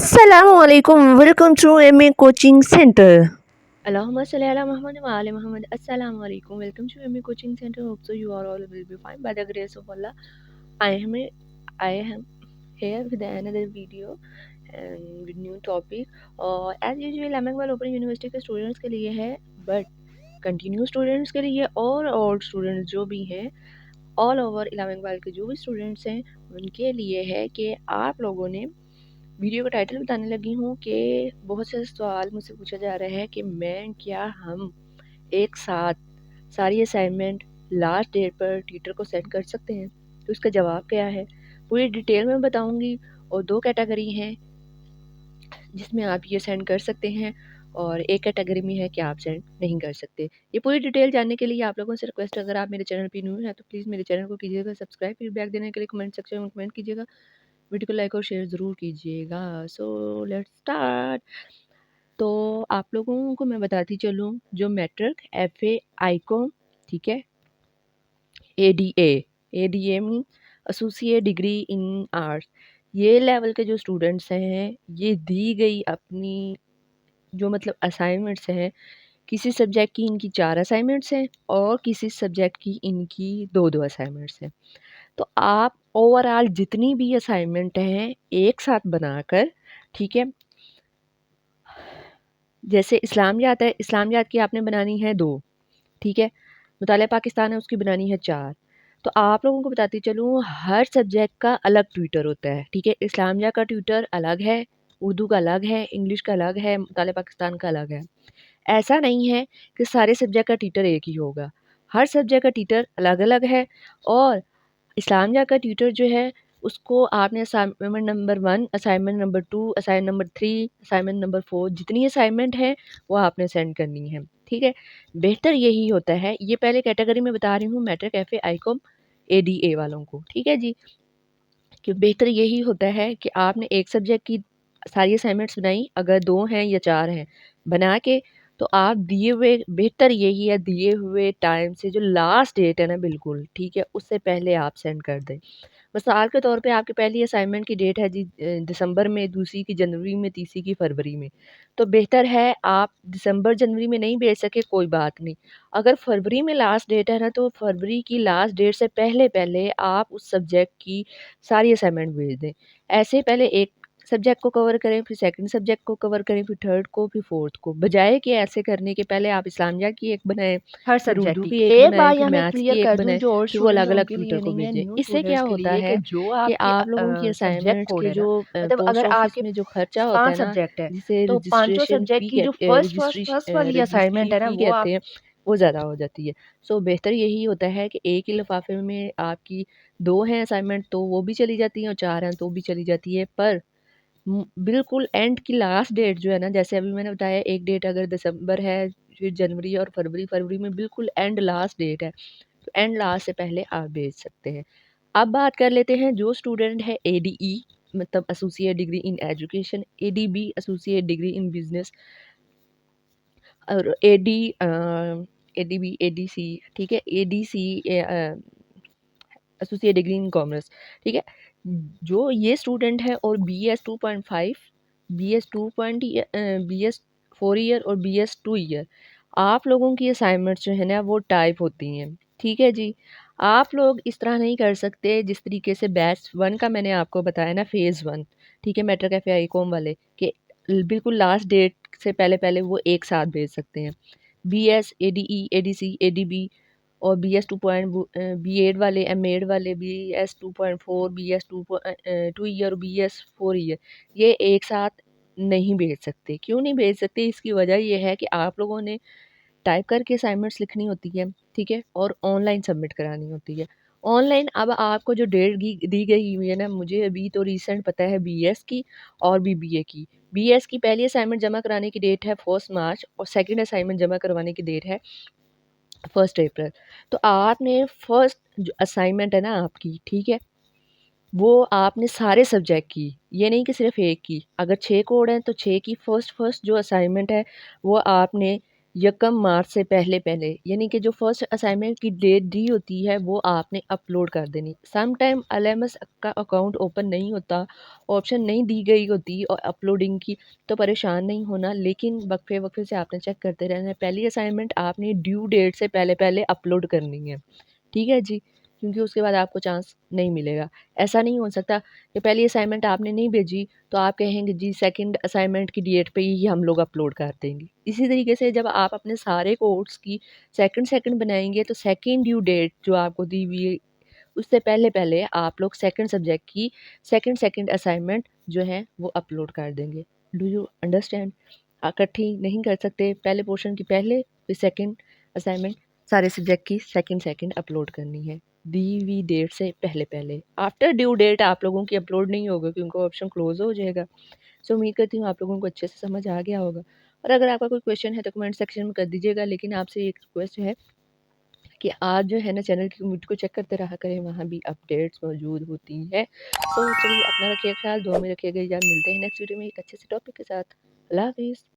Assalamualaikum. Welcome to MA Coaching Center. Allahumma salli ala Muhammad wa ali Muhammad. Assalamu alaikum. Welcome to MA Coaching Center. Hope so you are all will be fine by the grace of Allah. I am I am here with another video and with new topic. As usual, Ahmedabad Open University के students के लिए है, but continue students के लिए और old students जो भी हैं, ऑल ओवर इलाहाबाद के जो भी स्टूडेंट्स हैं उनके लिए है कि आप लोगों ने वीडियो का टाइटल बताने लगी हूँ कि बहुत से सवाल मुझसे पूछा जा रहा है कि क्या हम एक साथ सारी असाइनमेंट लास्ट डेट पर ट्यूटर को सेंड कर सकते हैं। तो इसका जवाब क्या है पूरी डिटेल में बताऊंगी। और दो कैटेगरी हैं जिसमें आप ये सेंड कर सकते हैं और एक कैटेगरी में है कि आप सेंड नहीं कर सकते। ये पूरी डिटेल जानने के लिए आप लोगों से रिक्वेस्ट, अगर आप मेरे चैनल पर न्यू हैं तो प्लीज़ मेरे चैनल को कीजिएगा सब्सक्राइब। फीडबैक देने के लिए कमेंट सेक्शन में कमेंट कीजिएगा, वीडियो को लाइक और शेयर ज़रूर कीजिएगा। So let's start. तो आप लोगों को मैं बताती चलूँ, जो मैट्रिक FA आईकॉम, ठीक है, ADA mean associate degree in arts, ये लेवल के जो स्टूडेंट्स हैं ये दी गई अपनी जो मतलब असाइनमेंट्स हैं, किसी सब्जेक्ट की इनकी 4 असाइनमेंट्स हैं और किसी सब्जेक्ट की इनकी 2-2 असाइनमेंट्स हैं। तो आप ओवरऑल जितनी भी असाइनमेंट हैं एक साथ बनाकर, ठीक है, जैसे इस्लामियात है, इस्लामियात की आपने बनानी है 2, ठीक है, मुतालिया पाकिस्तान है उसकी बनानी है 4। तो आप लोगों को बताती चलूँ हर सब्जेक्ट का अलग ट्यूटर होता है, ठीक है, इस्लामिया का ट्यूटर अलग है, उर्दू का अलग है, इंग्लिश का अलग है, मुतालिया पाकिस्तान का अलग है। ऐसा नहीं है कि सारे सब्जेक्ट का टीचर एक ही होगा, हर सब्जेक्ट का टीचर अलग-अलग है। और इस्लामिया का ट्यूटर जो है उसको आपने assignment number 1, assignment number 2, assignment number 3, assignment number 4 जितनी असाइनमेंट है वो आपने सेंड करनी है, ठीक है। बेहतर यही होता है, ये पहले कैटेगरी में बता रही हूँ मैट्रिक FA आईकॉम ADA वालों को, ठीक है जी, कि बेहतर यही होता है कि आपने एक सब्जेक्ट की सारी असाइनमेंट्स बनाई, अगर 2 हैं या 4 हैं बना के, तो आप दिए हुए, बेहतर यही है दिए हुए टाइम से जो लास्ट डेट है ना बिल्कुल, ठीक है, उससे पहले आप सेंड कर दें। मिसाल के तौर पे आपकी पहली असाइनमेंट की डेट है जी दिसंबर में, दूसरी की जनवरी में, तीसरी की फरवरी में। तो बेहतर है आप दिसंबर जनवरी में नहीं भेज सके कोई बात नहीं, अगर फरवरी में लास्ट डेट है ना तो फरवरी की लास्ट डेट से पहले आप उस सब्जेक्ट की सारी असाइनमेंट भेज दें। ऐसे पहले एक सब्जेक्ट को कवर करें, फिर सेकंड सब्जेक्ट को कवर करें, फिर थर्ड को, फिर फोर्थ को, बजाय कि ऐसे करने के पहले आप इस्लामिया की एक बनाएं, हर फिर सब्जेक्ट उर्दू की की एक एक बनाएं, बार फिर यहाँ मैं मैथ्स क्लियर की एक कर दूँ बनाएं, जो ओल्ड फिर वो स्टूडेंट्स हैं अलग-अलग उनके लिए ट्यूटर को नहीं है, भेजें। न्यू इससे क्या स्टूडेंट्स के होता लिए कि है जो कि आपके आप लोगों की सब्जेक्ट असाइनमेंट्स कोड के है ना, जो मतलब पोस्ट अगर ऑफिस आपके में जो खर्चा होता 5 है ना, सब्जेक्ट है जिसे तो पांचों रजिस्ट्रेशन सब्जेक्ट फ़ी की जो फर्स्ट वाली रजिस्ट्री असाइनमेंट है ना फ़ी वो कहते आप हैं, वो ज़्यादा हो जाती है। सो बेहतर यही होता है कि एक ही लिफ़ाफ़े में आपकी 2 हैं असाइनमेंट तो वो भी चली जाती हैं और 4 हैं तो भी चली जाती है। पर बिल्कुल एंड की लास्ट डेट जो है ना, जैसे अभी मैंने बताया एक डेट अगर दिसंबर है, फिर जनवरी और फरवरी में बिल्कुल एंड लास्ट डेट है, तो एंड लास्ट से पहले आप भेज सकते हैं। अब बात कर लेते हैं जो स्टूडेंट है ADE, मतलब associate degree in education, ADB associate degree in business, और ADB ADC, ठीक है, ADC associate degree in commerce, ठीक है। जो ये स्टूडेंट है और BS 2.5, BS 2 BS 4 ईयर और BS 2 ईयर, आप लोगों की असाइनमेंट्स जो है ना वो टाइप होती हैं, ठीक है जी। आप लोग इस तरह नहीं कर सकते जिस तरीके से बैच 1 का मैंने आपको बताया ना, फेज़ 1, ठीक है, मैट्रिक FA आईकॉम वाले कि बिल्कुल लास्ट डेट से पहले वो एक साथ भेज सकते हैं। BS ADE ADC ADB और BS 2 वाले, M.Ed वाले BS 2.4, BS 2 year, BS 4 year, ये एक साथ नहीं भेज सकते। क्यों नहीं भेज सकते? इसकी वजह ये है कि आप लोगों ने टाइप करके असाइनमेंट्स लिखनी होती है, ठीक है, और ऑनलाइन सबमिट करानी होती है। ऑनलाइन अब आपको जो डेट दी गई हुई है ना, मुझे अभी तो रिसेंट पता है BS की और BBA की। BS की पहली असाइनमेंट जमा कराने की डेट है 1 मार्च और सेकंड असाइनमेंट जमा करवाने की डेट है 1 अप्रैल। तो आपने फर्स्ट जो असाइनमेंट है ना आपकी, ठीक है, वो आपने सारे सब्जेक्ट की, ये नहीं कि सिर्फ एक की। अगर 6 कोड हैं तो 6 की फर्स्ट फर्स्ट जो असाइनमेंट है वो आपने यकम मार्च से पहले पहले, यानी कि जो फर्स्ट असाइनमेंट की डेट दी होती है वो आपने अपलोड कर देनी। सम टाइम एलएमएस का अकाउंट ओपन नहीं होता, ऑप्शन नहीं दी गई होती और अपलोडिंग की, तो परेशान नहीं होना, लेकिन वक्फे वक्फे से आपने चेक करते रहना है। पहली असाइनमेंट आपने ड्यू डेट से पहले पहले अपलोड करनी है, ठीक है जी, क्योंकि उसके बाद आपको चांस नहीं मिलेगा। ऐसा नहीं हो सकता कि पहली असाइनमेंट आपने नहीं भेजी तो आप कहेंगे जी सेकंड असाइनमेंट की डेट पे ही हम लोग अपलोड कर देंगे। इसी तरीके से जब आप अपने सारे कोर्स की सेकंड सेकंड बनाएंगे तो सेकंड ड्यू डेट जो आपको दी हुई है उससे पहले पहले आप लोग सेकंड सब्जेक्ट की सेकंड सेकंड असाइनमेंट जो है वो अपलोड कर देंगे। Do you understand? इकट्ठी नहीं कर सकते, पहले पोर्शन की पहले फिर सेकंड असाइनमेंट सारे सब्जेक्ट की सेकंड सेकंड अपलोड करनी है दी हुई डेट से पहले पहले। आफ्टर ड्यू डेट आप लोगों की अपलोड नहीं होगा क्योंकि ऑप्शन क्लोज हो जाएगा। सो उम्मीद करती हूँ आप लोगों को अच्छे से समझ आ गया होगा, और अगर आपका कोई क्वेश्चन है तो कमेंट सेक्शन में कर दीजिएगा। लेकिन आपसे एक रिक्वेस्ट है कि आज जो है ना चैनल की कम्युनिटी को चेक करते रहा करें, वहाँ भी अपडेट्स मौजूद होती हैं। सो चलिए अपना रखिए ख्याल, दुआ में रखिएगा यार। मिलते हैं नेक्स्ट वीडियो में एक अच्छे से टॉपिक के साथ। अल्लाह हाफिज़।